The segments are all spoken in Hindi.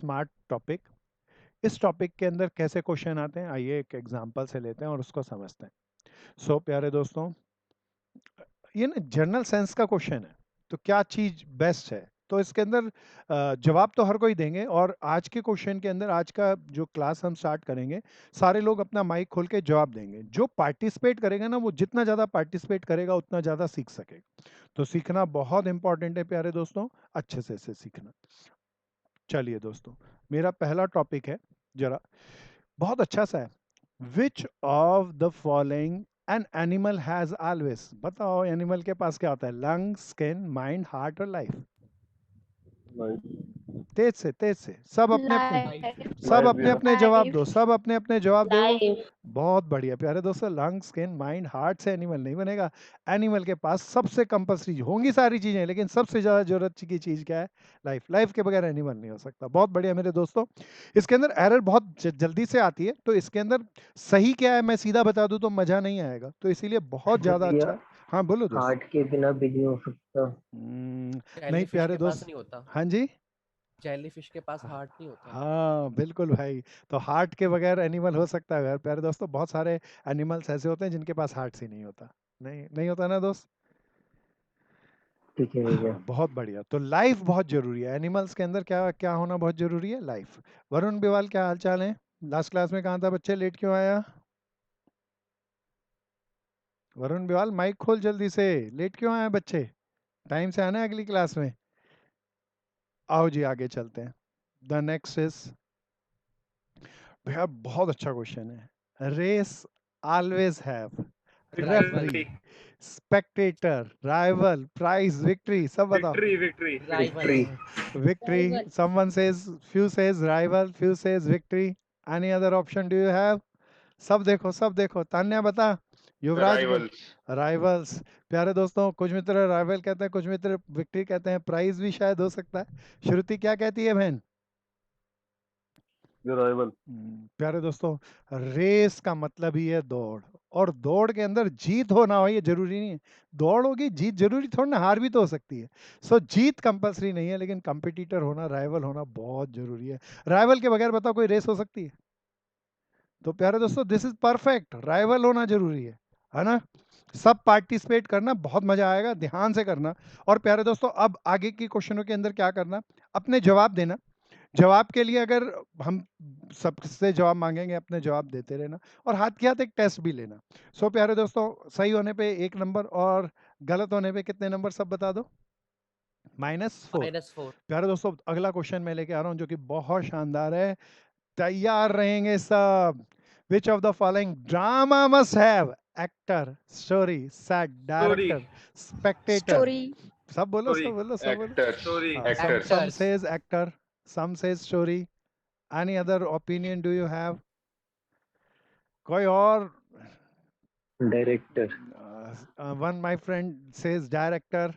Smart topic. इस टॉपिक के अंदर कैसे क्वेश्चन आते हैं, आइए एक एग्जांपल से लेते हैं और उसको समझते हैं। प्यारे दोस्तों, ये ना जनरल सेंस का क्वेश्चन है, तो क्या चीज बेस्ट है, तो इसके अंदर जवाब तो हर कोई देंगे। और आज के क्वेश्चन के अंदर, आज का जो क्लास हम स्टार्ट करेंगे, सारे लोग अपना माइक खोल के जवाब देंगे। जो पार्टिसिपेट करेगा ना, वो जितना ज़्यादा पार्टिसिपेट करेगा उतना ज़्यादा सीख सकेगा। तो सीखना बहुत इंपॉर्टेंट है प्यारे दोस्तों, अच्छे से इसे सीखना। चलिए दोस्तों, मेरा पहला टॉपिक है, जरा बहुत अच्छा सा है। Which of the following an animal has always, बताओ एनिमल के पास क्या होता है? लंग, स्किन, माइंड, हार्ट और लाइफ। तेज से सब अपने अपने, लाइफ सब लाइफ भी अपने है। अपने जवाब दो, लाइफ सब अपने अपने जवाब दो। लाइफ बहुत बढ़िया प्यारे दोस्तों, लंग, स्किन, माइंड, हार्ट से एनिमल नहीं बनेगा। एनिमल के पास सबसे कंपल्सरी होंगी सारी चीजें, लेकिन सबसे ज्यादा जरूरत की चीज क्या है? लाइफ। लाइफ के बगैर एनिमल नहीं हो सकता। बहुत बढ़िया मेरे दोस्तों। इसके अंदर एरर बहुत जल्दी से आती है, तो इसके अंदर सही क्या है मैं सीधा बता दूं तो मजा नहीं आएगा, तो इसीलिए बहुत ज्यादा भैया अच्छा है। हाँ बोलो दोस्त। हार्ट के बिना भी नहीं हो सकता। नहीं जेलीफिश प्यारे के पास दोस्त। नहीं होता। हाँ जी। जेलीफिश के पास हाँ हार्ट नहीं होता। हाँ, बिल्कुल भाई। तो हार्ट के बगैर एनिमल हो सकता है यार प्यारे दोस्तों? बहुत सारे एनिमल्स ऐसे होते हैं जिनके पास हार्ट ही नहीं होता। नहीं, नहीं होता ना दोस्त? ठीक है भैया। हाँ, बहुत बढ़िया। तो लाइफ बहुत जरूरी है एनिमल्स के अंदर। क्या क्या होना बहुत जरूरी है? लाइफ। वरुण बिवाल, क्या हाल चाल है? लास्ट क्लास में कहाँ था बच्चे? लेट क्यों आया? वरुण बिवाल माइक खोल जल्दी से। लेट क्यों आए बच्चे? टाइम से आना है अगली क्लास में। आओ जी, आगे चलते हैं। द नेक्स्ट इज, भैया बहुत अच्छा क्वेश्चन है। Race always have rival. Referee, spectator, rival, prize, victory. सब बताओ। Victory rival. Victory. Victory. Someone says, few says rival, few says victory. Any other option do you have? सब देखो, सब देखो। तान्या बता। युवराज बोल। Rivals rivals. प्यारे दोस्तों, कुछ मित्र राइवल कहते हैं, कुछ मित्र विक्ट्री कहते हैं, प्राइज भी शायद हो सकता है। श्रुति क्या कहती है बहन? राइवल। प्यारे दोस्तों, रेस का मतलब ही है दौड़, और दौड़ के अंदर जीत होना हो ये जरूरी नहीं है। दौड़ होगी, जीत जरूरी थोड़ी ना, हार भी तो हो सकती है। जीत कंपलसरी नहीं है, लेकिन कंपटीटर होना, राइवल होना बहुत जरूरी है। राइवल के बगैर बताओ कोई रेस हो सकती है? तो प्यारे दोस्तों, दिस इज परफेक्ट। राइवल होना जरूरी है ना? सब पार्टिसिपेट करना, बहुत मजा आएगा, ध्यान से करना। और प्यारे दोस्तों, अब आगे के क्वेश्चनों के अंदर क्या करना? अपने जवाब देना। जवाब के लिए अगर हम सबसे जवाब मांगेंगे, अपने जवाब देते रहना, और हाथ के हाथ एक टेस्ट भी लेना। प्यारे दोस्तों, सही होने पे 1 नंबर, और गलत होने पे कितने नंबर, सब बता दो। -4। -4। प्यारे दोस्तों, अगला क्वेश्चन मैं लेके आ रहा हूँ जो कि बहुत शानदार है। तैयार रहेंगे सब। विच of the following drama must have actor, story, set, story director, Spectator? Story सब बोलो, स्टोरी सब बोलो, सब बोलो। Actors story actors Some actors. says actor, some says story. Any other opinion do you have? कोई और? Director. One my friend says director.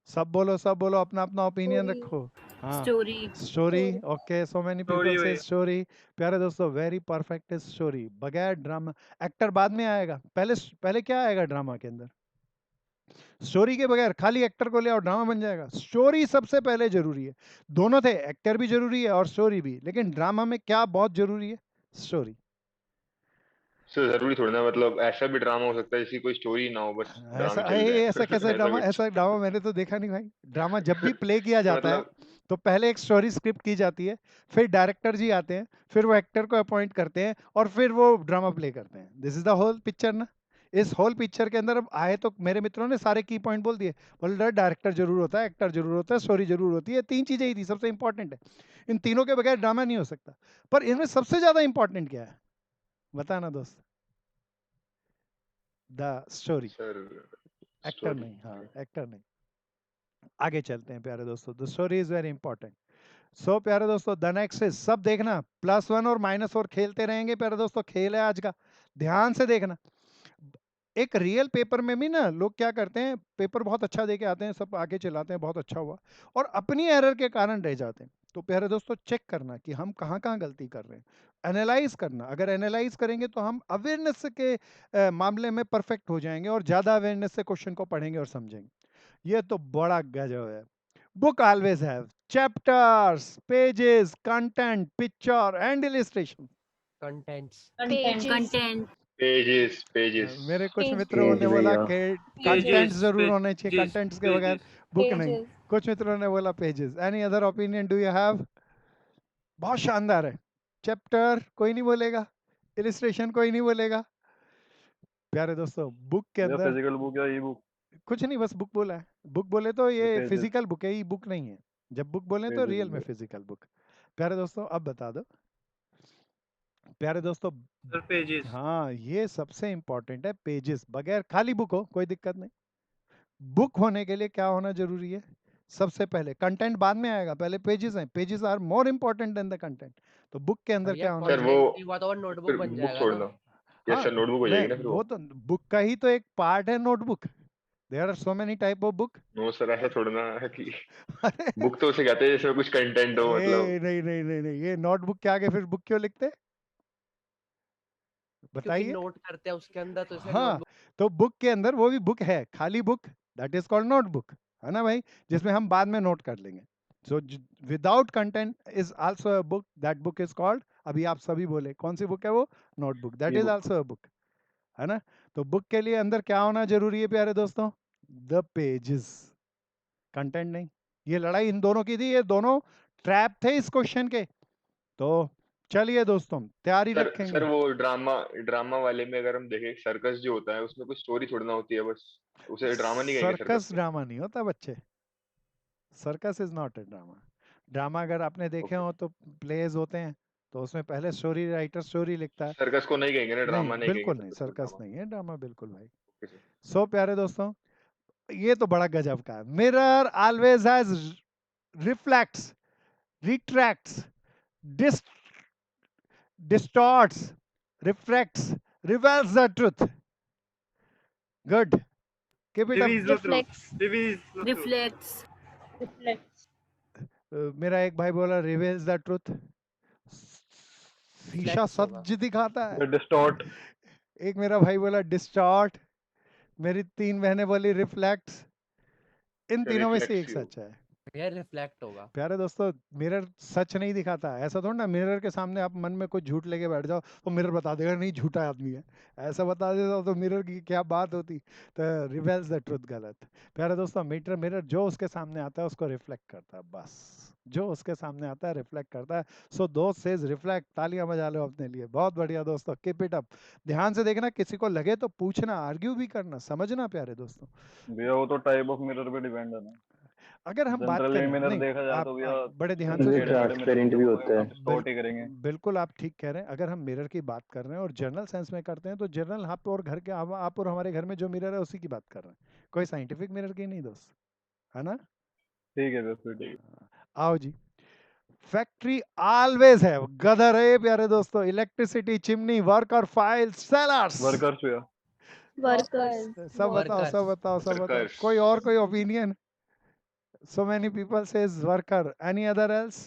सब बोलो, सब बोलो, अपना अपना ओपिनियन स्टोरी रखो। हाँ, story story. Okay, so many people story से भैया स्टोरी। प्यारे दोस्तों, वेरी परफेक्ट स्टोरी, बगैर ड्रामा। एक्टर बाद में आएगा, पहले पहले क्या आएगा ड्रामा के अंदर? स्टोरी के बगैर खाली एक्टर को ले आओ, ड्रामा बन जाएगा। स्टोरी सबसे पहले जरूरी है। दोनों थे, एक्टर भी जरूरी है और स्टोरी भी, लेकिन ड्रामा में क्या बहुत जरूरी है? स्टोरी। सो जरूरी थोड़ी ना, मतलब ऐसा भी ड्रामा हो सकता है जिसकी कोई स्टोरी ना हो, बस ऐसा ड्रामा चल जाए ऐसा कैसा ऐसा ड्रामा? कुछ ऐसा ड्रामा मैंने तो देखा नहीं भाई। ड्रामा जब भी प्ले किया जाता है, मतलब तो पहले एक स्टोरी स्क्रिप्ट की जाती है, फिर डायरेक्टर जी आते हैं, फिर वो एक्टर को अपॉइंट करते हैं, और फिर वो ड्रामा प्ले करते हैं। This is the whole picture ना। इस होल पिक्चर के अंदर अब आए तो मेरे मित्रों ने सारे की पॉइंट बोल दिए। बोल रहे डायरेक्टर जरूर होता है, एक्टर जरूर होता है, स्टोरी जरूर होती है। 3 चीजें ही थी, सबसे इंपॉर्टेंट है। इन तीनों के बगैर ड्रामा नहीं हो सकता। पर इनमें सबसे ज्यादा इंपॉर्टेंट क्या है, बताना दोस्त? The story. Sir actor story. नहीं, हाँ एक्टर नहीं। आगे चलते हैं प्यारे दोस्तों, the story is very important. प्यारे दोस्तों, द नेक्स्ट इज, सब देखना, +1 और -4 खेलते रहेंगे प्यारे दोस्तों, खेल है आज का, ध्यान से देखना। एक रियल पेपर में भी ना लोग क्या करते हैं, पेपर बहुत अच्छा दे के आते हैं, सब आगे चलाते हैं, बहुत अच्छा हुआ, और अपनी एरर के कारण रह जाते हैं। तो प्यारे दोस्तों, चेक करना कि हम कहाँ कहाँ गलती कर रहे हैं, एनालाइज करना। अगर एनालाइज करेंगे तो हम अवेयरनेस के मामले में परफेक्ट हो जाएंगे, और ज़्यादा अवेयरनेस से क्वेश्चन को पढ़ेंगे और समझेंगे। ये तो बड़ा गजब है। Book always have chapters, pages, content, picture and illustration. Contents. Content. Pages मेरे कुछ Page. मित्रों ने Page बोला भैया। कि Pages, कंटेंट जरूर pages, होने चाहिए, कंटेंट्स के बगैर pages, बुक नहीं. Pages. कुछ मित्रों ने बोला pages. Any other opinion do you have? बहुत शानदार है. चैप्टर कोई नहीं बोलेगा, इलिस्ट्रेशन कोई नहीं बोलेगा. प्यारे दोस्तों, बुक के अंदर फिजिकल बुक या ई बुक? कुछ नहीं, बस बुक बोला है. बुक बोले तो ये pages. फिजिकल बुक है, ई बुक नहीं है. जब बुक बोले तो Pages रियल में है। Physical book. प्यारे दोस्तों, अब बता दो प्यारे दोस्तों. sir, pages. हाँ, ये सबसे इंपॉर्टेंट है. पेजेस बगैर खाली बुक हो कोई दिक्कत नहीं. बुक होने के लिए क्या होना जरूरी है? सबसे पहले कंटेंट बाद में आएगा, पहले पेजेस हैं. Pages are more important than the content. तो बुक के अंदर भैया क्या होना सर चाहिए? वो content हुआ तो नोटबुक फिर बन बुक जाएगा छोड़ना. ना. यस हाँ, सर, नोटबुक हो जाएगी ना फिर वो वो. तो बुक का ही तो एक पार्ट है notebook. There are so many type of book. No sir, ऐसा छोड़ना है कि अरे बुक तो उसे कहते हैं जिसमें कुछ कंटेंट हो, मतलब नहीं नहीं नहीं नहीं, ये नोटबुक के आगे फिर बुक क्यों लिखते? क्योंकि बताइए. नोट करते हैं उसके अंदर तो इसलिए हाँ, नोटबुक. तो बुक के अंदर वो भी बुक है, खाली book, that is called notebook, है ना भाई, जिसमें हम बाद में नोट कर लेंगे. So without content is also a book, that book is called, अभी आप सभी बोले कौन सी बुक है वो? Notebook, that is E-book. Also a book, है ना. तो बुक के लिए अंदर क्या होना जरूरी है प्यारे दोस्तों? द पेजेस, कंटेंट नहीं. ये लड़ाई इन दोनों की थी, ये दोनों ट्रैप थे इस क्वेश्चन के. तो चलिए दोस्तों, तैयारी सर रखेंगे. सर वो ड्रामा ड्रामा वाले में अगर हम देखें, सर्कस जो होता है उसमें कुछ स्टोरी छोड़ना होती है बस. उसे ड्रामा नहीं कहेंगे सर्कस सर्कस को. ड्रामा नहीं होता बच्चे. Circus is not a drama. Drama अगर आपने देखे ओके. हो तो प्लेज होते हैं, तो उसमें पहले स्टोरी राइटर स्टोरी लिखता है. सर्कस को नहीं कहेंगे ना, नहीं, ड्रामा नहीं कहेंगे बिल्कुल नहीं, सर्कस को, सर्कस ड्रामा. नहीं है, ड्रामा बिल्कुल भाई. Okay sir. सो प्यारे दोस्तों, ये तो बड़ा गजब का है. Mirror always has reflects, retracts, distorts, refracts, reveals the truth. Good. Keep it up. Reveals the truth. Reflects. Reveals the truth. Reflects. Reflects. मेरा एक भाई बोला रिवेल्स द ट्रुथ. शीशा Reflects होगा. सच दिखाता है. डिस्टॉर्ट. एक मेरा भाई बोला डिस्टॉर्ट. मेरी 3 बहनें बोली रिफ्लेक्ट्स. इन तीनों में से एक रिफ्लेक्सिव. सच है. भैया रिफ्लेक्ट होगा. प्यारे दोस्तों, मिरर सच नहीं दिखाता. ऐसा थोड़ा ना मिरर के सामने आप मन में कुछ झूठ लेके बैठ जाओ तो मिरर बता देगा नहीं झूठा आदमी है. ऐसा बता देता तो मिरर की क्या बात होती. तो रिवेल्स द ट्रुथ गलत. प्यारे दोस्तों, मिरर मिरर जो उसके सामने आता है उसको रिफ्लेक्ट करता है, बस. जो उसके सामने आता है रिफ्लेक्ट करता है. सो दोस्त सेज रिफ्लेक्ट. तालियां बजा लो अपने लिए. बहुत बढ़िया दोस्तों, कीप इट अप. ध्यान से देखना, किसी को लगे तो पूछना, आर्ग्यू भी करना, समझना प्यारे दोस्तों. भैया वो तो टाइप ऑफ मिरर पे डिपेंड है ना. अगर हम बात जनरली करें, मिरर नहीं, देखा जाए आप तो भैया बड़े ध्यान से ये सुनिए. ट्रांसपेरेंट भी होता है. डिस्टॉर्ट ही करेंगे. बिल्कुल आप ठीक कह रहे हैं. अगर हम मिरर की बात कर रहे हैं और जनरल सेंस में करते हैं तो जनरल आप और घर के आप और हमारे घर में जो मिरर है उसी की बात कर रहे हैं, कोई साइंटिफिक मिरर की नहीं दोस्त, है ना. ठीक है भैया, फिर ठीक है. आओ जी. फैक्ट्री ऑलवेज है गदर है प्यारे दोस्तों. Electricity, chimney, worker, files, sellers. Workers भैया. Workers. सब बताओ, सब बताओ, सब बताओ. Workers. कोई और कोई opinion? so many people says worker. any other else?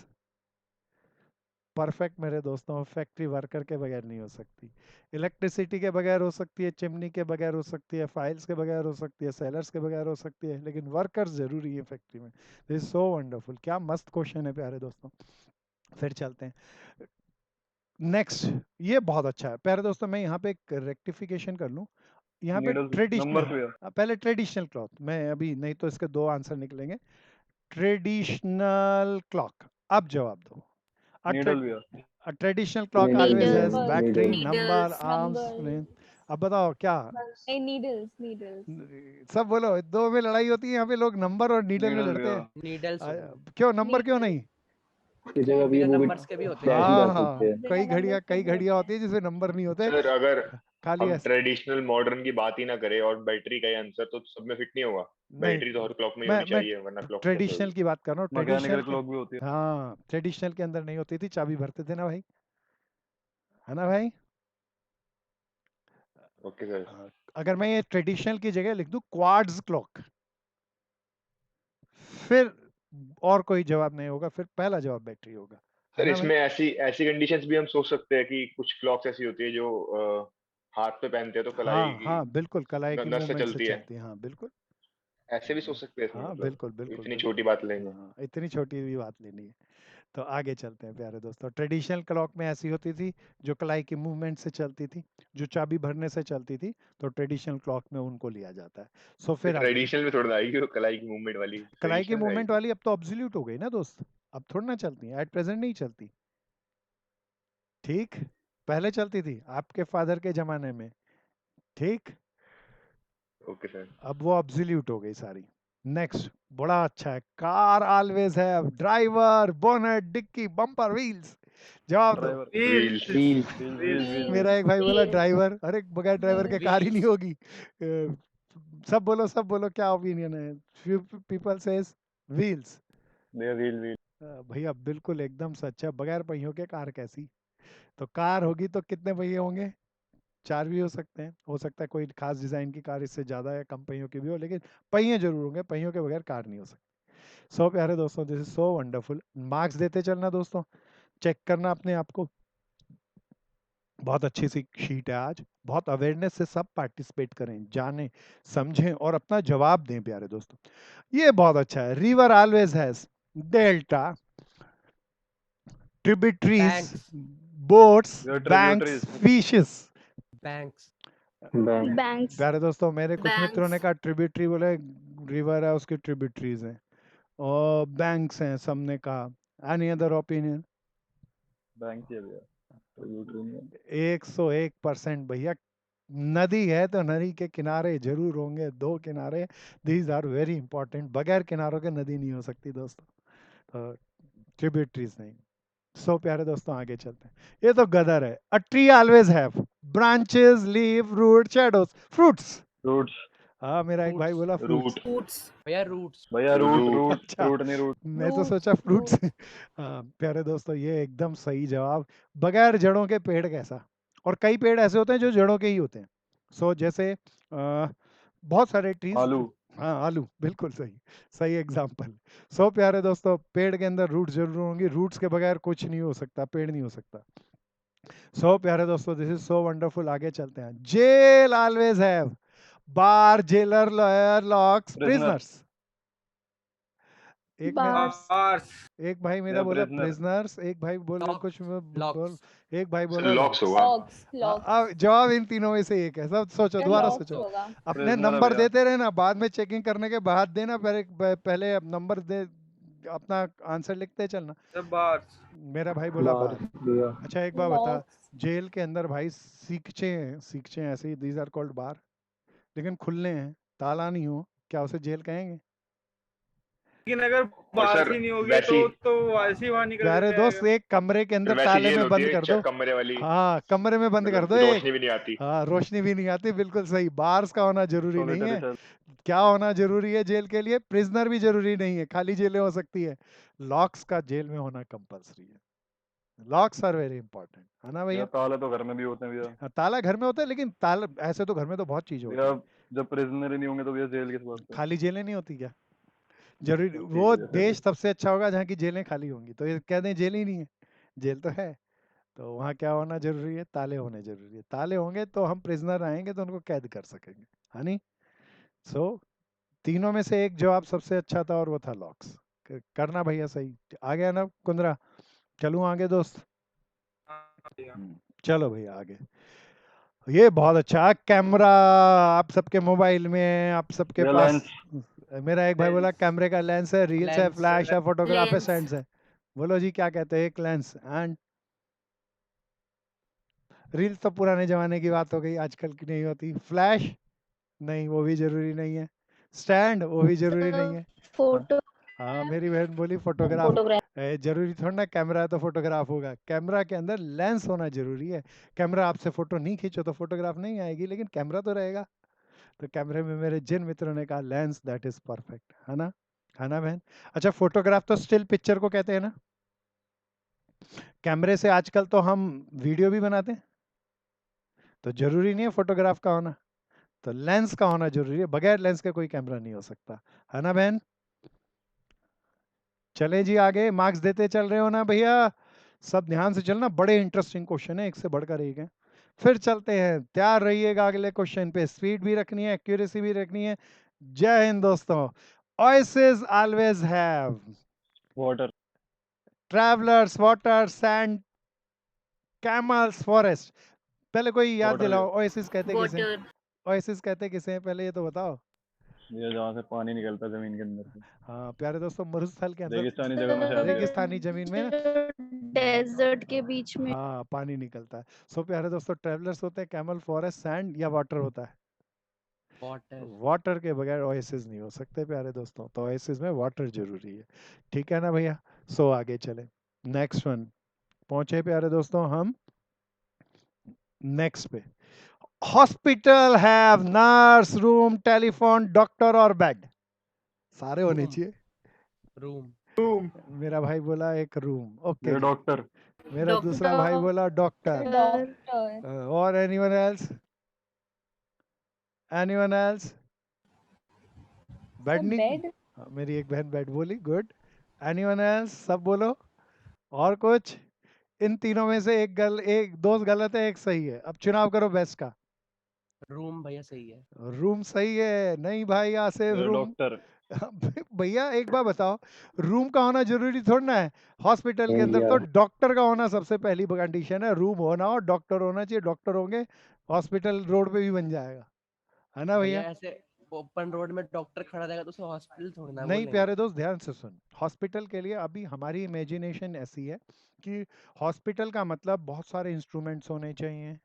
Perfect मेरे दोस्तों. फैक्ट्री वर्कर के बगैर नहीं हो सकती. इलेक्ट्रिसिटी के बगैर हो सकती है, चिमनी के बगैर हो सकती है, फाइल्स के बगैर हो सकती है, सेलर्स के बगैर हो सकती है, लेकिन वर्कर्स जरूरी है फैक्ट्री में. This is so wonderful. क्या मस्त क्वेश्चन है प्यारे दोस्तों. फिर चलते हैं नेक्स्ट. ये बहुत अच्छा है प्यारे दोस्तों. मैं यहाँ पे एक रेक्टिफिकेशन कर लूँ. यहाँ पे Needles, numbers ट्रेडिशनल, भैया. पहले ट्रेडिशनल क्लॉक. मैं अभी नहीं तो इसके 2 आंसर निकलेंगे. Traditional clock. अब जवाब दो. नीडल भैया. A traditional clock Needle, always needle, has battery, needle. number, Needles, arms, number. frame. अब बताओ क्या? Needles. सब बोलो. 2 में लड़ाई होती है, यहाँ पे लोग नंबर और नीडल में Needle लड़ते हैं. भैया. नीडल्स. क्यों नंबर क्यों नहीं? की जगह भी बिना वो भी नंबर्स के भी होते हैं. बैठ ही जा हाँ, सकते हैं. कई घड़ियां होती है जिसमें नंबर नहीं होते, सर अगर खाली हम ऐसे. ट्रेडिशनल मॉडर्न की बात ही ना करें और बैटरी का ही आंसर, तो सब में फिट नहीं होगा. नहीं, बैटरी तो हर क्लॉक में ही मैं होनी चाहिए, वरना क्लॉक ट्रेडिशनल की बात कर रहा हूँ. मैकेनिकल ट्रेडिशनल क्लॉक भी होती है. हाँ, ट्रेडिशनल के अंदर नहीं होती थी, चाबी भरते थे ना भाई, है ना भाई. Okay sir. अगर मैं ये ट्रेडिशनल की जगह लिख दूं क्वार्ट्ज क्लॉक, फिर और कोई जवाब नहीं होगा, फिर पहला जवाब बैटरी होगा. सर है ना भाई? इसमें ऐसी ऐसी कंडीशंस भी हम सोच सकते हैं कि कुछ क्लॉक्स ऐसी होती है जो हाथ पे पहनते हैं तो कलाई हाँ की हाँ बिल्कुल, कलाई की नस से मूवमेंट से चलती है. चलती है. हाँ बिल्कुल. ऐसे भी सोच सकते हैं इसमें, हाँ मतलब बिल्कुल बिल्कुल इतनी बिल्कुल। छोटी बात लेंगे। हाँ, इतनी छोटी भी बात लेनी है। तो आगे चलते हैं प्यारे दोस्तों। ट्रेडिशनल क्लॉक में ऐसी होती थी जो कलाई की मूवमेंट से चलती थी, जो चाबी भरने से चलती थी, तो ट्रेडिशनल क्लॉक में उनको लिया जाता है। सो ये फिर आगे ट्रेडिशनल में थोड़ा ना आएगी वो कलाई की मूवमेंट वाली, कलाई की ट्रेडिशनल में मूवमेंट आएगी। वाली अब तो ऑब्सोल्यूट हो गई ना दोस्त, अब थोड़ी ना चलती है, एट प्रेजेंट नहीं चलती। ठीक, पहले चलती थी आपके फादर के जमाने में। ठीक, ओके सर। अब वो ऑब्सोल्यूट हो गई सारी। नेक्स्ट, बड़ा अच्छा है, car always have driver, bonnet, dickey, bumper, wheels. जवाब दो। ड्राइवर। व्हील्स। व्हील्स। व्हील। मेरा एक भाई बोला Wheels. ड्राइवर, अरे बगैर ड्राइवर के कार ही नहीं Wheels. होगी। सब बोलो क्या ओपिनियन है। Few people says wheels. Wheel. भैया बिल्कुल एकदम सच है, बगैर पहियों के कार कैसी। तो कार होगी तो कितने पहिए होंगे? 4 भी हो सकते हैं, हो सकता है कोई खास डिजाइन की कार इससे ज्यादा या कम पहियों की भी हो, लेकिन पहिए जरूर होंगे, पहियों के बगैर कार नहीं हो सकती। सो प्यारे दोस्तों, this is so wonderful. Marks देते चलना दोस्तों, चेक करना अपने आप को। बहुत अच्छी सी शीट है आज, बहुत अवेयरनेस से सब पार्टिसिपेट करें, जानें, समझें और अपना जवाब दें प्यारे दोस्तों। ये बहुत अच्छा है। River always has delta, tributaries, Banks. Boats, Your banks, tributaries. Fishes. Banks. Bank. Banks. प्यारे दोस्तों, मेरे कुछ मित्रों ने Banks. कहा ट्रिब्यूटरी बोले, रिवर है उसकी ट्रिब्यूटरीज हैं, और बैंक्स हैं सबने कहा। Any other opinion? बैंक ही है भैया, ट्रिब्यूटरी नहीं है। 101% भैया। नदी है तो नदी के किनारे जरूर होंगे, 2 किनारे, दीज आर वेरी इंपॉर्टेंट। बगैर किनारों के नदी नहीं हो सकती दोस्तों, तो ट्रिब्यूटरीज नहीं। सो प्यारे दोस्तों, आगे चलते हैं। ये तो गदर है। A tree always have branches, leaf, root, shadows, fruits. Roots. हाँ, मेरा एक भाई Fruits. बोला फ्रूट्स। रूट। Roots. भैया roots. भैया रूट रूट। रूट अच्छा, रूट नहीं रूट। मैं तो Roots. सोचा फ्रूट्स। Roots. हाँ प्यारे दोस्तों, ये एकदम सही जवाब। बगैर जड़ों के पेड़ कैसा? और कई पेड़ ऐसे होते हैं जो जड़ों के ही होते हैं। सो जैसे बहुत सारे ट्रीज। आलू। हाँ, आलू बिल्कुल सही, सही एग्जाम्पल। सो प्यारे दोस्तों, पेड़ के अंदर रूट जरूर होंगी, रूट्स के बगैर कुछ नहीं हो सकता, पेड़ नहीं हो सकता। सो प्यारे दोस्तों, दिस इज सो वंडरफुल। आगे चलते हैं। Jail always have bar, jailer, lawyer, locks, prisoner. Prisoners. एक मेरा Bars. एक भाई मेरा या बोला प्रिजनर। प्रिजनर्स, एक भाई बोले Locks. कुछ बोल, Locks. एक भाई सर बोला लॉक्स लॉक्स। होगा। Logs. Logs. जवाब इन तीनों में से एक है, सब सोचो, यार दोबारा locks सोचो। होगा. अपने प्रिजनर है नंबर भैया। देते रहे ना, बाद में चेकिंग करने के बाद देना, पहले नंबर दे, अपना आंसर लिखते चलना। Bars. मेरा भाई बोला बार बार। भैया। अच्छा एक बार बता, Logs. जेल के अंदर भाई सीखचे हैं, सीखचे हैं ऐसे ही, दीज आर कॉल्ड बार, लेकिन खुले हैं, ताला नहीं हो, क्या उसे जेल कहेंगे? लेकिन अगर और सर बासी नहीं होगी वैसी, तो ऐसी वहां निकल प्यारे जाएगा. दोस्त, एक कमरे के फिर अंदर वैसी ताले जेल में होती बंद है कर दो। चेक कमरे वाली, हाँ, कमरे में बंद कर मतलब दो एक। रोशनी भी नहीं आती। हाँ, रोशनी भी नहीं आती, बिल्कुल सही। बार्स का होना जरूरी नहीं सॉलिटरी है। सेल। क्या होना जरूरी है जेल के लिए? प्रिजनर भी जरूरी नहीं है, खाली जेलें हो सकती है। लॉक्स का जेल में होना कंपलसरी है। लॉक्स आर वेरी इंपॉर्टेंट, है ना भैया भैया? ताले तो घर में भी होते हैं भैया। हाँ, ताला घर में होता है, लेकिन ताला ऐसे तो घर में तो बहुत चीजें होती भैया हैं। जब प्रिजनर ही नहीं होंगे तो भैया जेल किस बात से। खाली जेलें नहीं होती क्या? जरूरी ठीक वो है भैया देश सबसे अच्छा होगा जहाँ की जेलें खाली होंगी, तो ये कह दें जेल ही नहीं है, जेल तो है। तो वहाँ क्या होना जरूरी है? ताले होने जरूरी है। ताले होंगे तो हम प्रिजनर आएंगे तो उनको कैद कर सकेंगे, है नहीं? सो तीनों में से एक जवाब सबसे अच्छा था और वो था लॉक्स। करना भैया सही। आ गया ना कुंदरा? चलूं आगे दोस्त? चलो भैया आगे। ये बहुत अच्छा कैमरा, आप सबके मोबाइल में, आप सबके भैया पास। लेंस। मेरा एक भाई बोला कैमरे का लेंस है, रील्स है, Lens. फ्लैश है, फोटोग्राफ है, Lens. सेंस है। बोलो जी क्या कहते हैं? एक लेंस एंड रील्स तो पुराने जमाने की बात हो गई, आजकल की नहीं होती। फ्लैश नहीं, वो भी जरूरी नहीं है। स्टैंड, वो भी जरूरी नहीं है। Photo. हाँ, मेरी बहन बोली फोटोग्राफ। Photograph. जरूरी थोड़ा ना कैमरा है तो फोटोग्राफ होगा, कैमरा के अंदर लेंस होना जरूरी है। कैमरा आपसे फोटो नहीं खींचो तो फोटोग्राफ नहीं आएगी, लेकिन कैमरा तो रहेगा। तो कैमरे में मेरे जिन मित्रों ने कहा लेंस, दैट इज परफेक्ट, है ना बहन? अच्छा, फोटोग्राफ तो स्टिल पिक्चर को कहते हैं ना? कैमरे से आजकल तो हम वीडियो भी बनाते हैं, तो जरूरी नहीं है फोटोग्राफ का होना, तो लेंस का होना जरूरी है। बगैर लेंस के कोई कैमरा नहीं हो सकता, है ना बहन? चले जी आगे, मार्क्स देते चल रहे हो ना भैया? सब ध्यान से चलना, बड़े इंटरेस्टिंग क्वेश्चन है, एक से बढ़कर एक है। फिर चलते हैं, तैयार रहिएगा अगले क्वेश्चन पे। स्पीड भी रखनी है, एक्यूरेसी भी रखनी है, जय हिंद दोस्तों। Oases always have water travelers, water, sand, camels, forest. पहले कोई याद Water दिलाओ, ओएसिस कहते किसे? वाटर ओएसिस कहते किसे हैं? पहले ये तो बताओ। ये जहाँ से पानी निकलता है जमीन के अंदर से। हाँ प्यारे दोस्तों, मरुस्थल के अंदर रेगिस्तानी जगह में शायद रेगिस्तानी जमीन में डेजर्ट के बीच में हाँ पानी निकलता है। सो प्यारे दोस्तों, ट्रेवलर्स होते हैं कैमल, फॉरेस्ट, सैंड या वाटर होता है? वाटर वाटर के बगैर ओएसिस नहीं हो सकते प्यारे दोस्तों, तो ओएसिस में वाटर जरूरी है। ठीक है ना भैया? सो आगे चले, नेक्स्ट वन पहुंचे प्यारे दोस्तों हम नेक्स्ट पे। Hospital have nurse, room, telephone, doctor और बेड। सारे होने Room. चाहिए। रूम मेरा भाई बोला एक रूम, ओके। ये डॉक्टर मेरा दूसरा डॉक्टर। भाई बोला डॉक्टर। डॉक्टर और anyone else? Anyone else? Bed नहीं? बेड हाँ, मेरी एक बहन बेड बोली, गुड। Anyone else? सब बोलो। और कुछ? इन तीनों में से एक दो गलत है, एक सही है। अब चुनाव करो बेस्ट का। रूम भैया सही है। रूम सही है? नहीं भाई आसिफ, ये रूम डॉक्टर भैया एक बार बताओ, रूम का होना जरूरी थोड़ा ना है। हॉस्पिटल के अंदर भैया। तो डॉक्टर का होना सबसे पहली कंडीशन है। रूम होना और डॉक्टर होना चाहिए। डॉक्टर होंगे, हॉस्पिटल रोड पे भी बन जाएगा, है ना भैया भैया? ऐसे ओपन रोड में डॉक्टर खड़ा रहेगा तो उसे हॉस्पिटल थोड़ी ना नहीं बोलेंगे। प्यारे दोस्त, ध्यान से सुन। हॉस्पिटल के लिए अभी हमारी इमेजिनेशन ऐसी है कि हॉस्पिटल का मतलब बहुत सारे इंस्ट्रूमेंट्स होने चाहिए,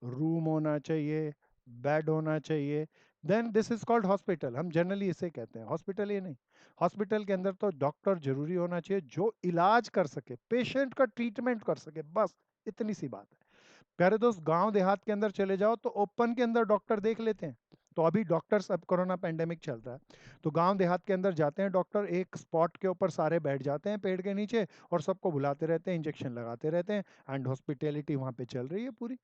रूम होना चाहिए, बेड होना चाहिए, then this is called hospital. हम जनरली इसे कहते हैं हॉस्पिटल। ये नहीं, हॉस्पिटल के अंदर तो डॉक्टर जरूरी होना चाहिए जो इलाज कर सके, पेशेंट का ट्रीटमेंट कर सके, बस इतनी सी बात है। प्यारे दोस्त, गांव देहात के अंदर चले जाओ तो ओपन के अंदर डॉक्टर देख लेते हैं। तो अभी डॉक्टर्स, अब कोरोना पेंडेमिक चल रहा है तो गांव देहात के अंदर जाते हैं डॉक्टर, एक स्पॉट के ऊपर सारे बैठ जाते हैं पेड़ के नीचे और सबको बुलाते रहते हैं, इंजेक्शन लगाते रहते हैं, एंड हॉस्पिटैलिटी वहाँ पे चल रही है पूरी।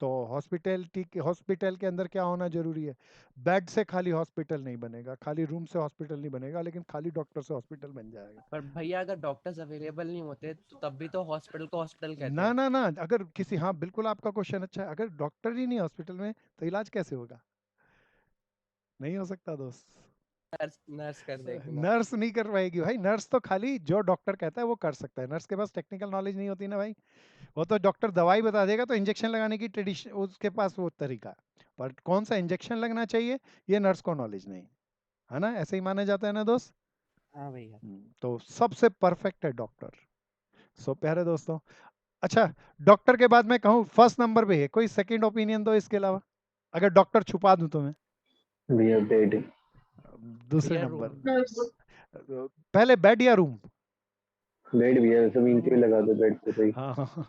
तो हॉस्पिटल के अंदर क्या होना जरूरी है? बेड से खाली हॉस्पिटल नहीं बनेगा, खाली रूम से हॉस्पिटल नहीं बनेगा, लेकिन खाली डॉक्टर से हॉस्पिटल बन जाएगा। पर भैया अगर डॉक्टर्स अवेलेबल नहीं होते तो तब भी तो हॉस्पिटल को हॉस्पिटल कहते ना हैं। ना ना, अगर किसी, हाँ बिल्कुल आपका क्वेश्चन अच्छा है। अगर डॉक्टर ही नहीं हॉस्पिटल में तो इलाज कैसे होगा? नहीं हो सकता दोस्त। नर्स नर्स कर देगी ना। नर्स नहीं कर पाएगी भाई। नर्स तो खाली जो डॉक्टर कहता है वो कर सकता है। नर्स के पास टेक्निकल नॉलेज नहीं होती ना भाई। वो तो डॉक्टर दवाई बता देगा तो इंजेक्शन लगाने की ट्रेडिशन उसके पास वो तरीका है, पर कौन सा इंजेक्शन लगना चाहिए ये नर्स को नॉलेज नहीं है ना। ऐसे ही माना जाता है ना दोस्त। हाँ भैया। तो सबसे परफेक्ट है डॉक्टर। सो प्यारे दोस्तों, अच्छा डॉक्टर के बाद मैं कहूँ फर्स्ट नंबर पे है, कोई सेकंड ओपिनियन दो इसके अलावा, अगर डॉक्टर छुपा दूं तो मैं भैया बेड दूसरे भैया नंबर। पहले बेड या रूम? बेड भैया जमीन पे लगा दो बेड पे तो ही। हाँ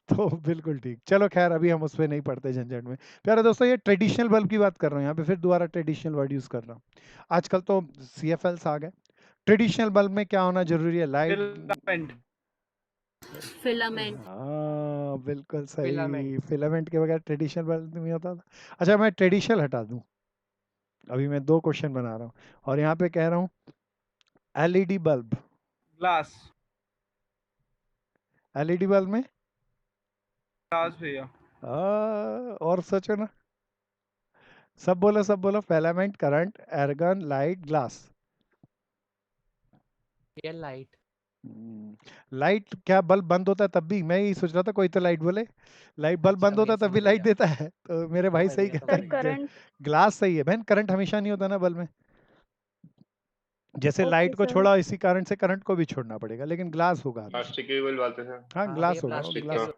तो बिल्कुल ठीक। चलो खैर, अभी हम उस पर नहीं पढ़ते झंझट में। प्यारे दोस्तों, ये ट्रेडिशनल बल्ब की बात कर रहा हूँ यहाँ पे, फिर दोबारा ट्रेडिशनल वर्ड यूज कर रहा हूँ। आजकल तो CFLs आ गए। ट्रेडिशनल बल्ब में क्या होना जरूरी है? लाइट। फिलामेंट फिलामेंट हाँ बिल्कुल सही। फिलामेंट। फिलामेंट के बगैर ट्रेडिशनल बल्ब नहीं होता था। अच्छा मैं ट्रेडिशनल हटा दूं, अभी मैं 2 क्वेश्चन बना रहा हूँ और यहाँ पे कह रहा हूँ LED bulb. Glass LED bulb में ग्लास भैया और सोचो ना, सब बोलो सब बोलो। Filament, current, argan, light, glass. भैया लाइट। लाइट क्या बल्ब बंद होता है तब भी? मैं यही सोच रहा था कोई तो लाइट बोले। लाइट बल्ब अच्छा बंद होता भैया, है तब भी समझ लाइट गया। देता है, तो मेरे भाई समझ सही गया, कहता समझ है। गया। करंट ग्लास सही है बहन, करंट हमेशा नहीं होता ना बल्ब में। जैसे ओके लाइट को सर छोड़ा इसी कारण से करंट को भी छोड़ना पड़ेगा, लेकिन ग्लास होगा हमेशा। प्लास्टिक के बल्ब आते थे। हाँ हाँ ग्लास भैया, होगा, प्लास्टिक ग्लास,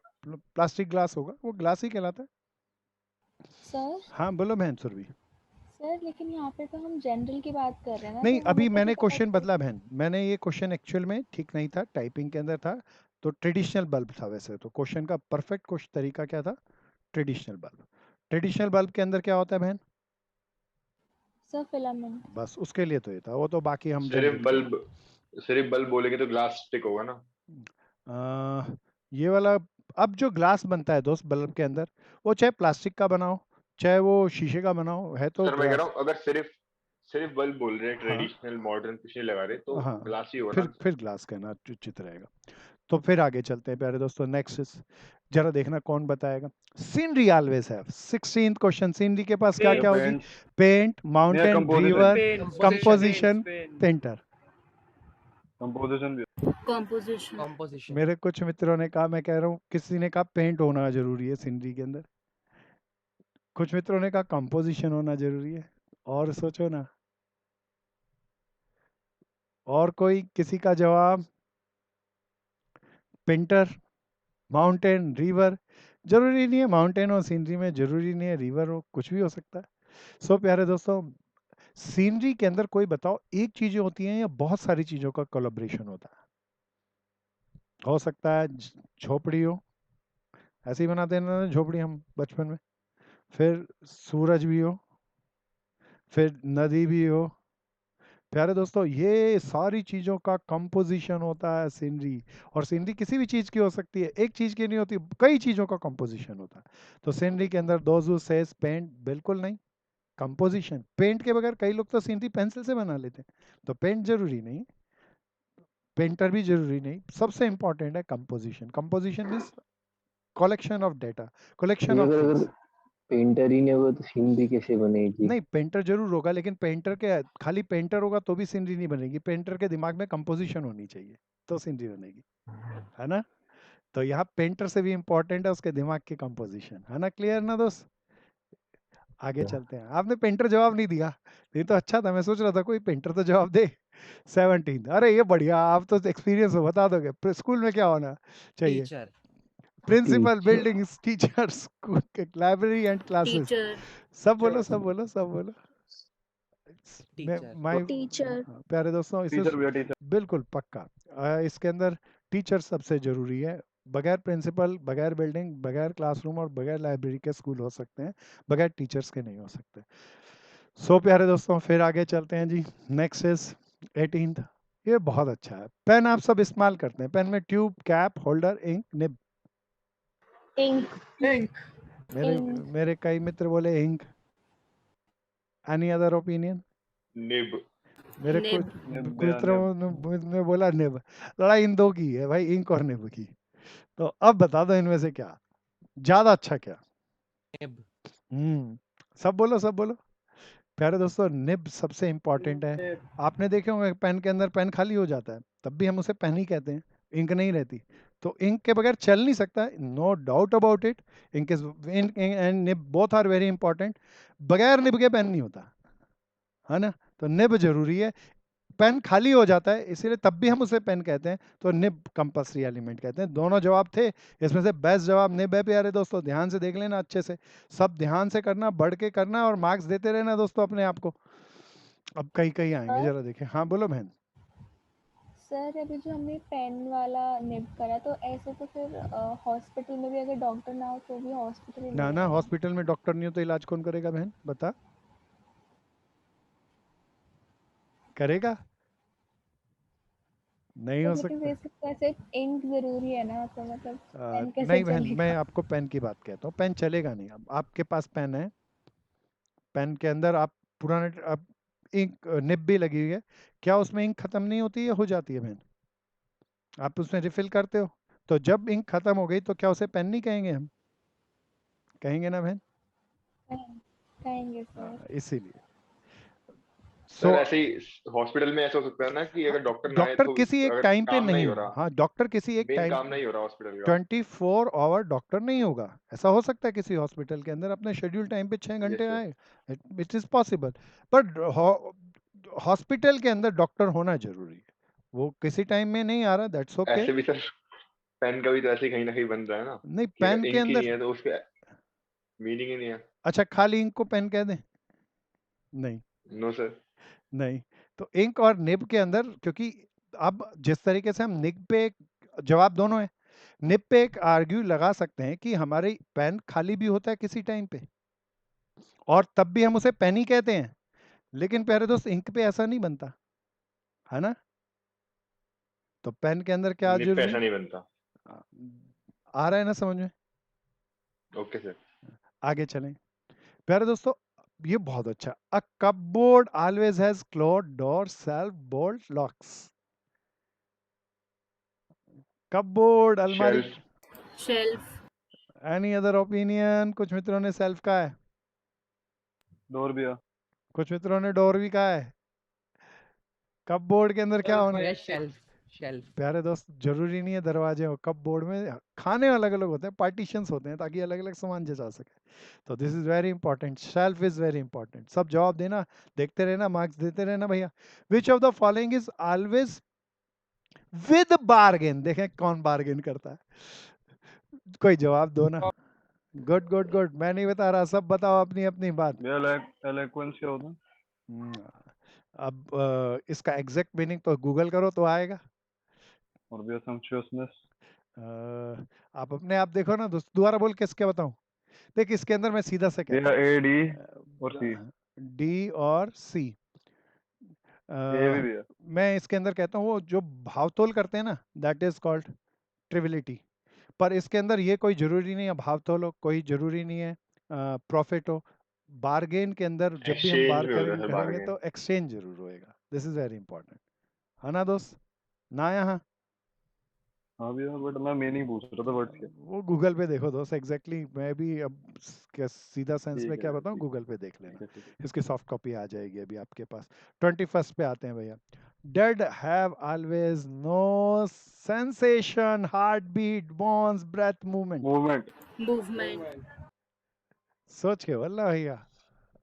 प्लास्टिक ग्लास होगा, वो ग्लास ही कहलाता है। सर हाँ बोलो बहन सुरभि। सर लेकिन यहाँ पे तो हम जनरल की बात कर रहे हैं ना, नहीं तो अभी हमें तो मैंने पता क्वेश्चन है बदला बहन, मैंने ये क्वेश्चन एक्चुअल में ठीक नहीं था, टाइपिंग के अंदर था। तो ट्रेडिशनल बल्ब था वैसे तो। क्वेश्चन का परफेक्ट क्वेश्चन तरीका क्या था? Traditional bulb. ट्रेडिशनल बल्ब के अंदर क्या होता है बहन? सर फिलामेंट बस उसके लिए तो ये था, वो तो बाकी हम सिर्फ जनरल बल्ब सिर्फ बल्ब बोलेंगे तो ग्लास स्टिक होगा ना। ये वाला, अब जो ग्लास बनता है दोस्त बल्ब के अंदर, वो चाहे प्लास्टिक का बनाओ चाहे वो शीशे का बनाओ, है तो सर मैं कह रहा ग्लास। हूँ अगर सिर्फ सिर्फ बल्ब बोल रहे हैं, हाँ ट्रेडिशनल मॉडर्न कुछ नहीं लगा रहे, तो हाँ, ग्लास ही होगा ना फिर आंसर। फिर ग्लास कहना उचित रहेगा। तो फिर आगे चलते हैं प्यारे दोस्तों। नेक्स्ट जरा देखना कौन बताएगा। Scenery always have 16th question. Scenery के पास क्या Paint. क्या होगी? Paint paint, mountain, composition. River, Paint. Composition, Paint. Painter. Composition भी composition, composition, मेरे कुछ मित्रों ने कहा, मैं कह रहा हूँ किसी ने कहा पेंट होना जरूरी है सीनरी के अंदर, कुछ मित्रों ने कहा कंपोजिशन होना जरूरी है। और सोचो ना, और कोई किसी का जवाब? Painter, mountain, river. जरूरी नहीं है माउंटेन और सीनरी में, जरूरी नहीं है रिवर हो, कुछ भी हो सकता है। सो प्यारे दोस्तों, सीनरी के अंदर कोई बताओ एक चीजें होती हैं या बहुत सारी चीजों का कोलैबोरेशन होता है? हो सकता है झोपड़ी हो, ऐसे ही बनाते हैं ना झोपड़ी हम बचपन में, फिर सूरज भी हो, फिर नदी भी हो। प्यारे दोस्तों, ये सारी चीजों का कंपोजिशन होता है सीनरी। और सीनरी किसी भी चीज की हो सकती है, एक चीज की नहीं होती, कई चीजों का कंपोजिशन होता है। तो सीनरी के अंदर दोज हू सेज पेंट, बिल्कुल नहीं, कंपोजिशन। पेंट के बगैर कई लोग तो सीनरी पेंसिल से बना लेते हैं, तो पेंट जरूरी नहीं, पेंटर भी जरूरी नहीं। सबसे इंपॉर्टेंट है composition. Composition means collection of data, collection of अगर अगर थिंग्स। पेंटर ही नहीं होगा तो सीनरी कैसे बनेगी? नहीं, पेंटर जरूर होगा, लेकिन पेंटर के खाली पेंटर होगा तो भी सीनरी नहीं बनेगी। पेंटर के दिमाग में कंपोजिशन होनी चाहिए तो सीनरी बनेगी, है ना? तो यहाँ पेंटर से भी इंपॉर्टेंट है उसके दिमाग की कंपोजिशन, है ना? क्लियर ना दोस्त? आगे चलते हैं। आपने पेंटर जवाब नहीं दिया, नहीं तो अच्छा था, मैं सोच रहा था कोई पेंटर तो जवाब दे। 17, अरे ये बढ़िया, आप तो एक्सपीरियंस हो, बता दोगे। स्कूल में क्या होना चाहिए? teacher, principal, teacher. Buildings, teachers, library and classes. teacher, सब बोलो, सब बोलो, सब बोलो। मैं teacher, माय teacher, प्यारे दोस्तों, इसे टीचर भैया टीचर बिल्कुल पक्का। इसके अंदर टीचर सबसे जरूरी है। बगैर प्रिंसिपल, बगैर बिल्डिंग, बगैर क्लासरूम और बगैर लाइब्रेरी के स्कूल हो सकते हैं, बगैर टीचर्स के नहीं हो सकते। सो प्यारे दोस्तों, फिर आगे चलते हैं जी। Next is 18th। ये बहुत अच्छा है। पेन आप सब इस्तेमाल करते हैं, पेन में tube, cap, holder, ink, nib. ink, Ink. मेरे ink, मेरे कई मित्र बोले ink. Any other opinion? Nib. मेरे nib, निब कुछ भैया मित्रों निब ने बोला निब। लड़ाई इन दो की है भाई, इंक और निब की। तो अब बता दो इनमें से क्या ज्यादा अच्छा क्या? nib, सब बोलो, सब बोलो। प्यारे दोस्तों, निब सबसे इंपॉर्टेंट है। Nib. आपने देखे होंगे पेन के अंदर पेन खाली हो जाता है, तब भी हम उसे पेन ही कहते हैं, इंक नहीं रहती। तो इंक के बगैर चल नहीं सकता, no doubt about it. Ink is and nib both are very important. बगैर निब के पेन नहीं होता, है ना? तो निब जरूरी है। पेन खाली हो जाता है, इसीलिए तब भी हम उसे पेन कहते हैं, तो निब कंपल्सरी एलिमेंट कहते हैं। दोनों जवाब थे, इसमें से बेस्ट जवाब निब है प्यारे दोस्तों। ध्यान से देख लेना अच्छे से, सब ध्यान से करना, बढ़ के करना और मार्क्स देते रहना दोस्तों अपने आप को। अब कहीं कहीं आएंगे, जरा देखें। हाँ बोलो बहन। सर अभी जो हमने पेन वाला निब करा तो ऐसे तो फिर हॉस्पिटल में भी अगर डॉक्टर ना हो तो भी हॉस्पिटल ही ना नहीं ना, है। हॉस्पिटल में डॉक्टर नहीं हो तो इलाज कौन करेगा बहन, बता? करेगा? नहीं तो हो लेकिन सकता। वैसे वैसे इंक जरूरी है ना, तो मतलब पेन कैसे नहीं बहन, मैं चलेगा? आपको पेन की बात कहता हूँ, पेन चलेगा नहीं। अब आपके पास पेन है, पेन के अंदर आप पुराने अब इंक निब भी लगी हुई है, क्या उसमें इंक खत्म नहीं होती है? हो जाती है बहन, आप उसमें रिफिल करते हो। तो जब इंक खत्म हो गई तो क्या उसे पेन नहीं कहेंगे हम? कहेंगे ना बहन? कहेंगे सर। इसीलिए सर सो ऐसे ही हॉस्पिटल में ऐसा हो सकता है ना कि अगर डॉक्टर ना आए डॉक्टर तो किसी एक अगर टाइम पे काम नहीं नहीं हो हो, रहा, हाँ डॉक्टर किसी एक मेन टाइम, काम नहीं हो रहा हॉस्पिटल का। 24 आवर डॉक्टर नहीं होगा। ऐसा हो सकता है किसी हॉस्पिटल के अंदर अपने शेड्यूल टाइम पे 6 घंटे यस सर। आए, it is possible. But hospital के अंदर डॉक्टर होना जरूरी है। वो किसी टाइम में नहीं आ रहा, दैट्स ओके। ऐसे भी सर पेन का भी तो ऐसे ही कहीं ना कहीं बन रहा है ना नहीं, कि पेन अगर के इंक ही नहीं अंदर, है तो उसका मीनिंग ही नहीं है। अच्छा खाली इंक को पेन कह दें? नहीं, नो सर। नहीं। तो इंक और निब के अंदर, क्योंकि अब जिस तरीके से हम निब पे जवाब दोनों है, निब पे एक आर्ग्यू लगा सकते हैं कि हमारे पेन खाली भी होता है किसी टाइम पे, और तब भी हम उसे पेन ही कहते हैं। लेकिन प्यारे दोस्त, इंक पे ऐसा नहीं बनता, है ना? तो पेन के अंदर क्या निब पे जरूरी? ऐसा नहीं बनता। आ रहा है ना समझ में? Okay sir. आगे चलें प्यारे दोस्तों। ये बहुत अच्छा, a cupboard always has close door, shelf, bolt, locks. Cupboard, अलमारी। Shelf. Shelf. Any other opinion? कुछ मित्रों ने सेल्फ कहा है, डोर भैया। कुछ मित्रों ने डोर भी कहा है। कपबोर्ड के अंदर क्या Shelf होना? में शेल्फ शेल्फ। प्यारे दोस्त, जरूरी नहीं है दरवाजे हो। कपबोर्ड में खाने अलग अलग होते हैं, पार्टीशंस होते हैं ताकि अलग अलग सामान जा सके। तो this is very important, shelf is very important. सब जवाब देना, देखते रहना, मार्क्स देते रहना भैया। विच of the following is always with bargain? देखें कौन बार्गेन करता है, कोई जवाब दो ना। गुड गुड गुड, मैं नहीं बता रहा, सब बताओ अपनी अपनी बात। भैया एलोक्वेंस क्या होता है? अब इसका एग्जैक्ट मीनिंग तो गूगल करो तो आएगा। और भैया सम्पचुअसनेस। आप अपने आप देखो ना दोस्त, दोबारा बोल किसके बताऊं? देख इसके अंदर मैं सीधा से कहता भैया ए डी और सी। हूँ, डी और सी। ए भी भैया। मैं इसके अंदर कहता हूँ वो जो भावतोल करते हैं ना, दैट इज कॉल्ड ट्रिविलिटी। पर इसके अंदर ये कोई जरूरी नहीं है भावतोल हो, कोई जरूरी नहीं है प्रॉफिट हो। बार्गेन के अंदर जब भी हम एक्सचेंज बार में होता है करेंगे बार्गेन। तो एक्सचेंज जरूर होएगा। दिस इज वेरी इंपॉर्टेंट, है ना दोस्त? ना यहाँ हाँ भैया, बट मैं मीनिंग पूछ रहा था वर्ड के। वो गूगल पे देखो दोस्त, एग्जैक्टली मैं भी अब सीधा सेंस ठीक में है क्या भैया, बताऊँ, ठीक गूगल पे देख लेना। है, ठीक है। इसकी सॉफ्ट कॉपी आ जाएगी अभी आपके पास। 21st पे आते हैं भैया। Dead have always no sensation, heart beat, bones, breath, movement. Movement. Movement. सोच के बोलना भैया।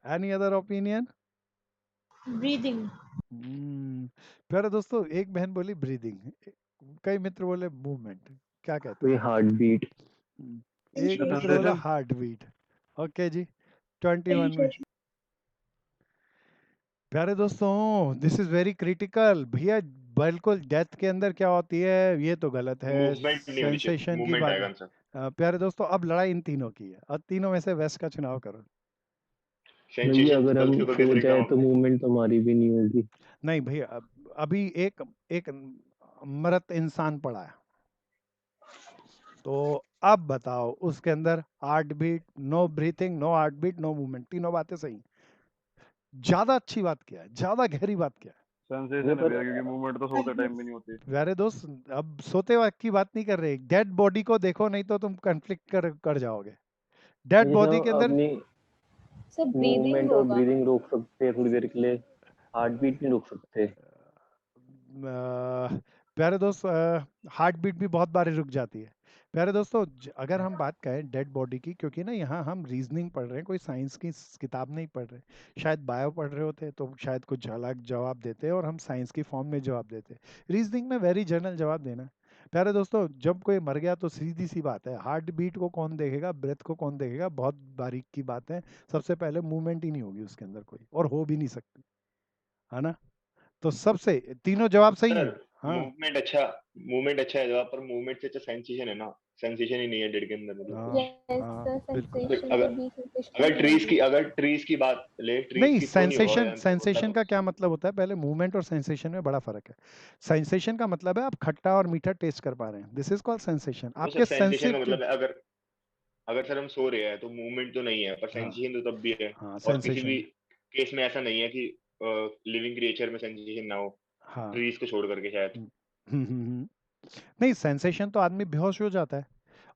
Any other opinion? ब्रीदिंग। प्यारे दोस्तों, एक बहन बोली ब्रीदिंग, कई मित्र बोले मूवमेंट। क्या कहते कोई हैं? Heart beat. एक मित्र बोला हार्ट बीट। ओके जी, 21 में। प्यारे दोस्तों, दिस इज वेरी क्रिटिकल भैया। बिल्कुल डेथ के अंदर क्या होती है, ये तो गलत है। मूवमेंट नहीं होनी चाहिए, सेंसेशन की मूवमेंट बात आएगा आंसर। प्यारे दोस्तों, अब लड़ाई इन तीनों की है और तीनों में से वेस्ट का चुनाव करो। भैया सेंसेशन अगर हम गलती होकर सो कैसे जाए एग्जाम तो में। मूवमेंट तो हमारी भी नहीं होगी। नहीं भैया, अभी एक एक मृत इंसान पड़ा है, तो अब बताओ उसके अंदर heart beat, no breathing, no heart beat, no movement, तीनों बातें सही। ज्यादा अच्छी बात क्या है, ज्यादा गहरी बात क्या है? सेंसेशन है भैया, क्योंकि मूवमेंट तो सोते टाइम भी नहीं होती। प्यारे दोस्त, अब सोते वक्त की बात नहीं कर रहे, डेड बॉडी को देखो, नहीं तो तुम कंफ्लिक्ट कर जाओगे। डेड जैसे बॉडी हम के अंदर अपनी सर ब्रीदिंग मूवमेंट और होगा। ब्रीदिंग रोक सकते हैं थोड़ी देर के लिए, हार्ट बीट नहीं रोक सकते। प्यारे दोस्त, हार्ट बीट भी बहुत बार रुक जाती है। प्यारे दोस्तों, अगर हम बात करें डेड बॉडी की, क्योंकि ना यहाँ हम रीजनिंग पढ़ रहे हैं, कोई साइंस की किताब नहीं पढ़ रहे। शायद बायो पढ़ रहे होते तो शायद कुछ अलग जवाब देते और हम साइंस की फॉर्म में जवाब देते। रीजनिंग में वेरी जनरल जवाब देना है। प्यारे दोस्तों, जब कोई मर गया तो सीधी सी बात है, हार्ट बीट को कौन देखेगा, ब्रेथ को कौन देखेगा, बहुत बारीक की बात है। सबसे पहले मूवमेंट ही नहीं होगी उसके अंदर कोई, और हो भी नहीं सकती, है ना? तो सबसे तीनों जवाब सही सर हैं। हाँ मूवमेंट अच्छा है जवाब, पर मूवमेंट से अच्छा सेंसेशन है ना। सेंसेशन ही नहीं है डेड के अंदर मतलब। हाँ यस हाँ सर, बिल्कुल। सेंसेशन अगर के बीच में कुछ अगर ट्रीज की बात ले, ट्रीज नहीं, की तो नहीं होगा आंसर सेंसेशन मतलब। का क्या मतलब होता है, पहले मूवमेंट और सेंसेशन में बड़ा फर्क है। सेंसेशन का मतलब है आप खट्टा और मीठा टेस्ट कर पा रहे हैं, दिस इज कॉल्ड सेंसेशन। वो सर आपके सेंसेशन का सेंसिटिव। मतलब है, अगर अगर सर हम सो रहे हैं तो मूवमेंट तो नहीं है, पर हाँ सेंसेशन तो तब भी है। हाँ और किसी भी सेंसेशन। केस में ऐसा नहीं है कि लिविंग क्रिएचर में सेंसेशन ना हो, हाँ ट्रीज को छोड़ करके शायद। हम्म। नहीं, सेंसेशन तो आदमी बेहोश हो जाता है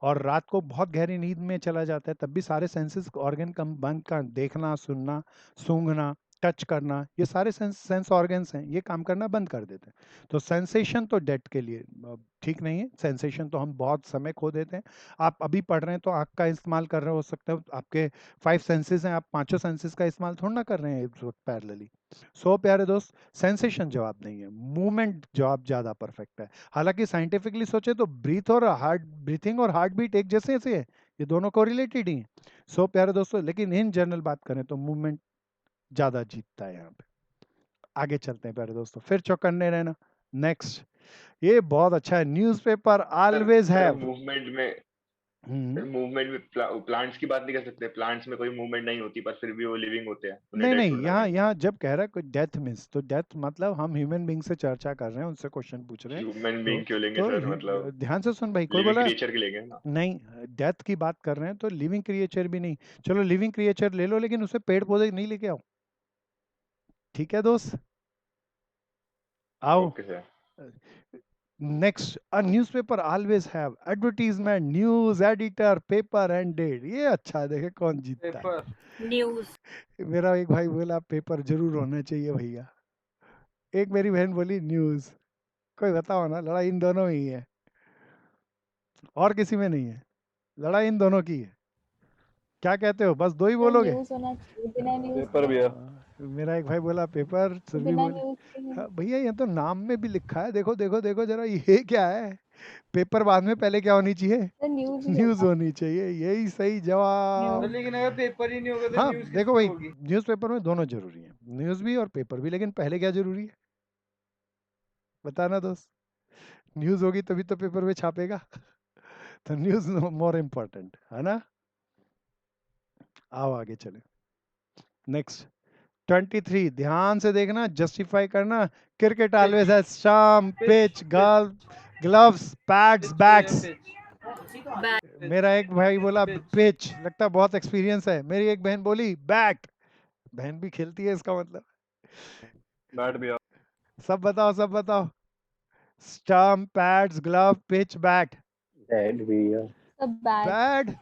और रात को बहुत गहरी नींद में चला जाता है, तब भी सारे सेंसेस ऑर्गन कम बंद कर, देखना, सुनना, सूंघना, टच करना, ये सारे सेंस ऑर्गन्स हैं, ये काम करना बंद कर देते हैं। तो सेंसेशन तो डेड के लिए ठीक नहीं है। सेंसेशन तो हम बहुत समय खो देते हैं। आप अभी पढ़ रहे हैं तो आँख का इस्तेमाल कर रहे हो सकते हो, आपके 5 सेंसेस हैं, आप पांचों सेंसेस का इस्तेमाल थोड़ा ना कर रहे हैं इस वक्त पैरेलली। सो प्यारे दोस्त, सेंसेशन जवाब नहीं है, मूवमेंट जवाब ज़्यादा परफेक्ट है। हालांकि साइंटिफिकली सोचे तो ब्रीथ और हार्ट ब्रीथिंग और हार्ट बीट एक जैसे ऐसे है, ये दोनों कोरिलेटेड ही हैं। सो प्यारे दोस्तों, लेकिन इन जनरल बात करें तो मूवमेंट ज़्यादा जीतता है यहाँ पे। आगे चलते हैं प्यारे दोस्तों, फिर चौकन्ने रहना। नेक्स्ट, ये बहुत अच्छा है, newspaper always sir have. Movement में प्लांट्स की बात नहीं कर सकते, प्लांट्स में कोई मूवमेंट नहीं होती पर फिर भी वो लिविंग होते हैं, उन्हें नहीं डेड नहीं, थोड़ा ना यहाँ कहेंगे। यहाँ जब कह रहा है कोई डेथ मीन्स, तो डेथ मतलब हम ह्यूमन बींग से चर्चा कर रहे हैं, उनसे क्वेश्चन पूछ रहे हैं। ह्यूमन तो बीइंग क्यों लेंगे तो सर, मतलब ध्यान से सुन भाई, कोई लिविंग बोला क्रिएचर के लेंगे ना। नहीं, डेथ की बात कर रहे हैं तो लिविंग क्रिएचर भी नहीं। चलो लिविंग क्रिएचर ले लो, लेकिन उसमें पेड़ पौधे नहीं लेके आओ, ठीक है दोस्त? आओ। Okay sir. Next, a newspaper always have advertisement, news editor, paper and date. ये अच्छा है, देखे कौन जीतता है। पेपर। News. मेरा एक भाई बोला पेपर जरूर होना चाहिए भैया, एक मेरी बहन बोली न्यूज। कोई बताओ ना, लड़ाई इन दोनों में ही है, और किसी में नहीं है, लड़ाई इन दोनों की है। क्या कहते हो, बस दो ही तो बोलोगे? न्यूज़ होना चाहिए, बिना न्यूज़ पेपर भैया। मेरा एक भाई बोला पेपर, सुरभि बिना बोली न्यूज़ के हाँ, भैया ये तो नाम में भी लिखा है, देखो देखो देखो जरा, ये क्या है? पेपर बाद में, पहले क्या होनी चाहिए? तो न्यूज़ ही न्यूज होगा। होनी चाहिए, यही सही तो जवाब। लेकिन अगर पेपर ही नहीं होगा तो हाँ न्यूज़ देखो किसकी भाई, होगी? न्यूज़पेपर में दोनों जरूरी है, न्यूज भी और पेपर भी, लेकिन पहले क्या जरूरी है बताना दोस्त? न्यूज होगी तभी तो पेपर में छापेगा। तो न्यूज मोर इम्पोर्टेंट है ना। आओ आगे चले। नेक्स्ट 23, ध्यान से देखना, जस्टिफाई करना। Cricket always has stump, pitch, gloves, pads, pitch भैया, बैट्स। पिच। Bat. मेरा एक भाई बोला पिच। पिच, लगता है बहुत एक्सपीरियंस है। मेरी एक बहन बोली बैट, बहन भी खेलती है इसका मतलब। बैट भैया। सब बताओ, सब बताओ। Stump, pads, glove, pitch, bat. Bat भैया। सब बैट बैट।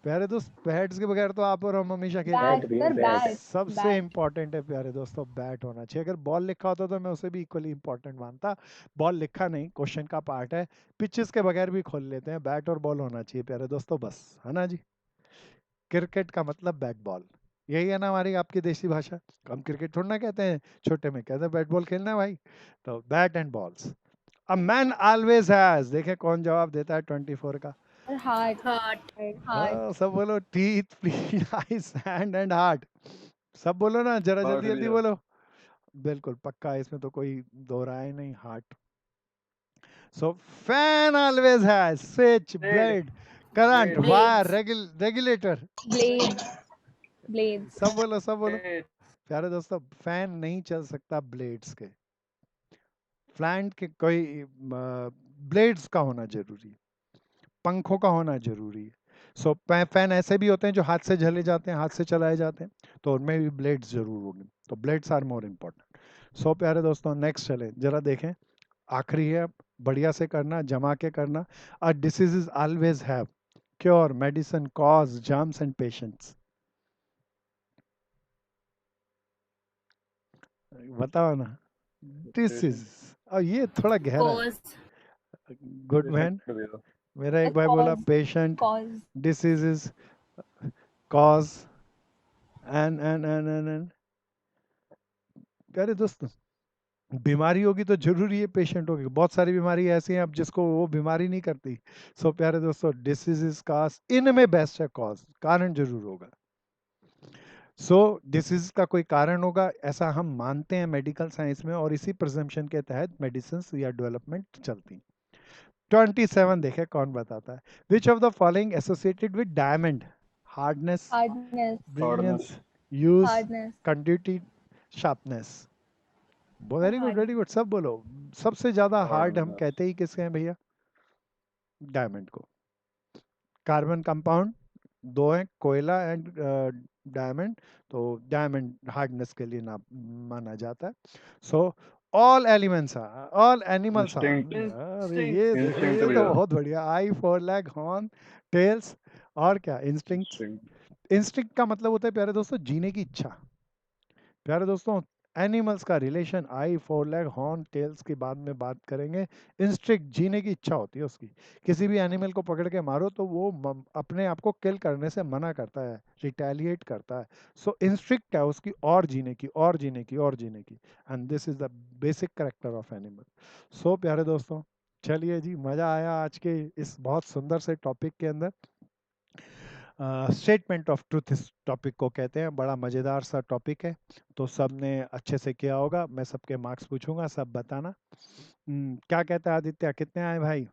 प्यारे दोस्त, बैट्स के बगैर तो आप और हम हमेशा खेलते बैट बैट भैया सर बैट। बैट सबसे बैट इम्पोर्टेंट है प्यारे दोस्तों, बैट होना चाहिए। अगर बॉल लिखा होता तो मैं उसे भी इक्वली इम्पोर्टेंट मानता। बॉल लिखा नहीं, क्वेश्चन का पार्ट है, पिचेस के बगैर भी खोल लेते हैं। बैट और बॉल होना चाहिए प्यारे दोस्तों, बस, है ना जी। क्रिकेट का मतलब बैट बॉल, यही है ना हमारी आपकी देसी भाषा। हम क्रिकेट थोड़ा ना कहते हैं, छोटे में कहते हैं बैट बॉल खेलना है भाई। तो bat and balls. A man always has, देखे कौन जवाब देता है 24 का। और हार्ट Heart. हार्ट सब बोलो, teeth, please, eyes, hand and heart. सब बोलो ना, जरा हार्ट जल्दी जल्दी भैया। बोलो। बिल्कुल पक्का, इसमें तो कोई दो राय नहीं, heart. So fan always has switch, blade. Blade, current, blade. Wire, Blades. Regulator. Blade blades सब बोलो, सब बोलो। ब्लेड। प्यारे दोस्तों, फैन नहीं चल सकता ब्लेड्स के, फ्लैंट के कोई ब्लेड्स का होना जरूरी है, पंखों का होना जरूरी है। सो फैन ऐसे भी होते हैं जो हाथ से झले जाते हैं, हाथ से चलाए जाते हैं, तो उनमें भी ब्लेड्स जरूर होंगे। तो ब्लेड्स आर मोर इम्पोर्टेंट। सो प्यारे दोस्तों, नेक्स्ट चले, जरा देखें, आखिरी है, बढ़िया से करना, जमा के करना। A disease always have cure, medicine, cause, germs and patients. बताओ ना। डिसीज, और ये थोड़ा गहरा है। Cause. Good man. पेशेंट भैया। मेरा एक भाई बोला cause patient, cause diseases, cause, and प्यारे दोस्तों, बीमारी होगी तो जरूरी है पेशेंट होगी। बहुत सारी बीमारी ऐसी हैं अब जिसको वो बीमारी नहीं करती। सो प्यारे दोस्तों, डिसीजेस, कॉज, इनमें बेस्ट है कॉज, कारण जरूर होगा। सो डिसीज का कोई कारण होगा, ऐसा हम मानते हैं मेडिकल साइंस में, और इसी प्रिजम्पशन के तहत मेडिसिन या डेवलपमेंट चलती। 27 देखे कौन बताता है। Which of the following associated with diamond, hardness, hardness brilliance, use, hardness conductivity, sharpness. Very good, very good, सब बोलो। सबसे ज्यादा हार्ड हम Hardness. कहते ही किसके हैं भैया? डायमंड को। कार्बन कंपाउंड दो हैं, कोयला एंड डायमंड। तो डायमंड हार्डनेस के लिए ना माना जाता है। So all elements, all animals, Instinct. अरे ये देखो, Instinct ये तो भैया। बहुत बढ़िया। आई, फोर लेग, हॉर्न, टेल्स, और क्या? इंस्टिंक्ट्स। Instinct. इंस्टिंक्ट का मतलब होता है प्यारे दोस्तों जीने की इच्छा। प्यारे दोस्तों, एनिमल्स का relation eye, four leg, horn, tails की बाद में बात करेंगे। इंस्टिंक्ट जीने की इच्छा होती है उसकी। किसी भी एनिमल को पकड़ के मारो तो वो अपने आप को किल करने से मना करता है, रिटेलिएट करता है। सो इंस्टिंक्ट है उसकी, और जीने की, और जीने की, और जीने की। And this is the basic character of animal. So प्यारे दोस्तों, चलिए जी, मजा आया आज के इस बहुत सुंदर से टॉपिक के अंदर। स्टेटमेंट ऑफ ट्रुथ इस टॉपिक को कहते हैं, बड़ा मज़ेदार सा टॉपिक है। तो सब ने अच्छे से किया होगा, मैं सबके मार्क्स पूछूंगा, सब बताना। क्या कहता है आदित्य, कितने आए भाई?